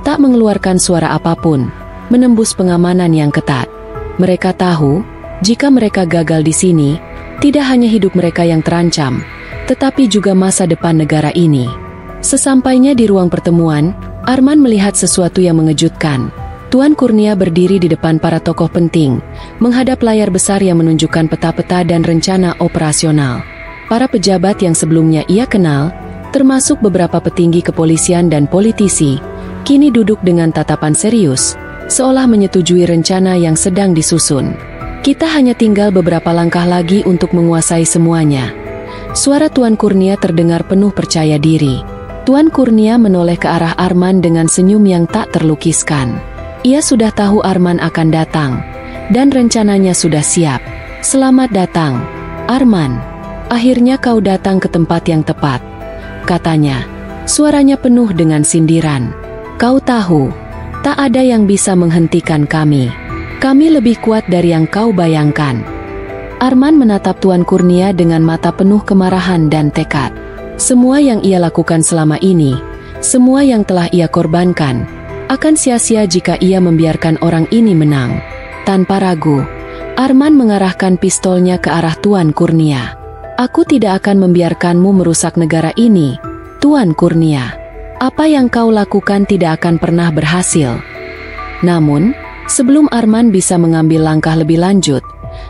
tak mengeluarkan suara apapun, menembus pengamanan yang ketat. Mereka tahu, jika mereka gagal di sini, tidak hanya hidup mereka yang terancam, tetapi juga masa depan negara ini. Sesampainya di ruang pertemuan, Arman melihat sesuatu yang mengejutkan. Tuan Kurnia berdiri di depan para tokoh penting, menghadap layar besar yang menunjukkan peta-peta dan rencana operasional. Para pejabat yang sebelumnya ia kenal, termasuk beberapa petinggi kepolisian dan politisi, kini duduk dengan tatapan serius, seolah menyetujui rencana yang sedang disusun. Kita hanya tinggal beberapa langkah lagi untuk menguasai semuanya. Suara Tuan Kurnia terdengar penuh percaya diri. Tuan Kurnia menoleh ke arah Arman dengan senyum yang tak terlukiskan. Ia sudah tahu Arman akan datang, dan rencananya sudah siap. Selamat datang, Arman. Akhirnya kau datang ke tempat yang tepat, katanya. Suaranya penuh dengan sindiran. Kau tahu, tak ada yang bisa menghentikan kami. Kami lebih kuat dari yang kau bayangkan. Arman menatap Tuan Kurnia dengan mata penuh kemarahan dan tekad. Semua yang ia lakukan selama ini, semua yang telah ia korbankan, akan sia-sia jika ia membiarkan orang ini menang. Tanpa ragu, Arman mengarahkan pistolnya ke arah Tuan Kurnia. Aku tidak akan membiarkanmu merusak negara ini, Tuan Kurnia. Apa yang kau lakukan tidak akan pernah berhasil. Namun, sebelum Arman bisa mengambil langkah lebih lanjut,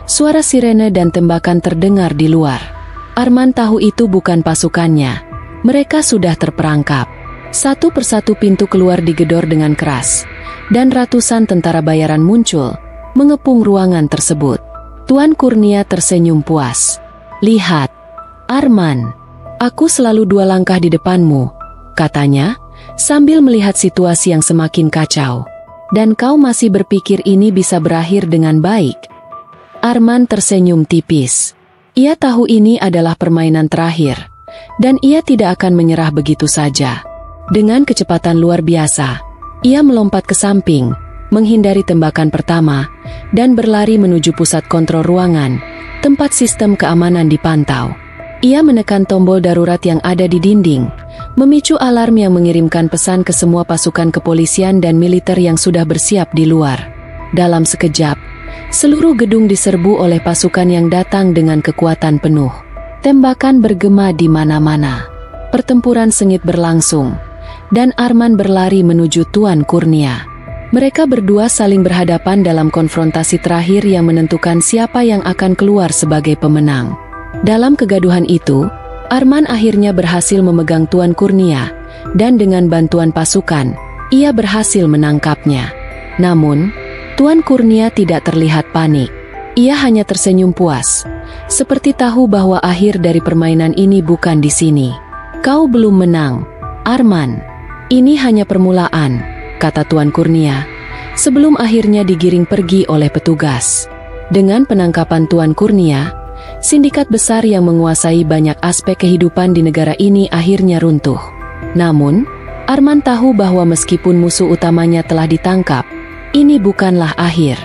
suara sirene dan tembakan terdengar di luar. Arman tahu itu bukan pasukannya. Mereka sudah terperangkap. Satu persatu pintu keluar digedor dengan keras, dan ratusan tentara bayaran muncul, mengepung ruangan tersebut. Tuan Kurnia tersenyum puas. "Lihat, Arman, aku selalu 2 langkah di depanmu," katanya, sambil melihat situasi yang semakin kacau. "Dan kau masih berpikir ini bisa berakhir dengan baik?" Arman tersenyum tipis. Ia tahu ini adalah permainan terakhir, dan ia tidak akan menyerah begitu saja. Dengan kecepatan luar biasa, ia melompat ke samping, menghindari tembakan pertama, dan berlari menuju pusat kontrol ruangan, tempat sistem keamanan dipantau. Ia menekan tombol darurat yang ada di dinding, memicu alarm yang mengirimkan pesan ke semua pasukan kepolisian dan militer yang sudah bersiap di luar. Dalam sekejap, seluruh gedung diserbu oleh pasukan yang datang dengan kekuatan penuh. Tembakan bergema di mana-mana. Pertempuran sengit berlangsung, dan Arman berlari menuju Tuan Kurnia. Mereka berdua saling berhadapan dalam konfrontasi terakhir yang menentukan siapa yang akan keluar sebagai pemenang. Dalam kegaduhan itu, Arman akhirnya berhasil memegang Tuan Kurnia, dan dengan bantuan pasukan, ia berhasil menangkapnya. Namun, Tuan Kurnia tidak terlihat panik. Ia hanya tersenyum puas, seperti tahu bahwa akhir dari permainan ini bukan di sini. "Kau belum menang, Arman. Ini hanya permulaan," kata Tuan Kurnia, sebelum akhirnya digiring pergi oleh petugas. Dengan penangkapan Tuan Kurnia, sindikat besar yang menguasai banyak aspek kehidupan di negara ini akhirnya runtuh. Namun, Arman tahu bahwa meskipun musuh utamanya telah ditangkap, ini bukanlah akhir.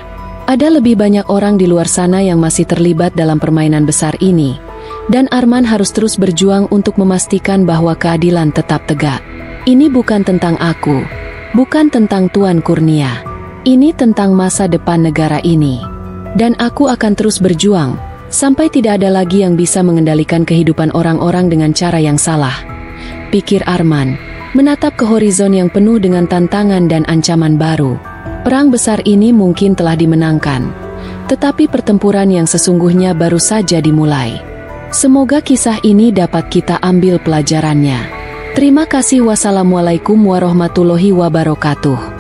Ada lebih banyak orang di luar sana yang masih terlibat dalam permainan besar ini, dan Arman harus terus berjuang untuk memastikan bahwa keadilan tetap tegak. Ini bukan tentang aku, bukan tentang Tuan Kurnia. Ini tentang masa depan negara ini. Dan aku akan terus berjuang, sampai tidak ada lagi yang bisa mengendalikan kehidupan orang-orang dengan cara yang salah, pikir Arman, menatap ke horizon yang penuh dengan tantangan dan ancaman baru. Perang besar ini mungkin telah dimenangkan, tetapi pertempuran yang sesungguhnya baru saja dimulai. Semoga kisah ini dapat kita ambil pelajarannya. Terima kasih. Wassalamualaikum warahmatullahi wabarakatuh.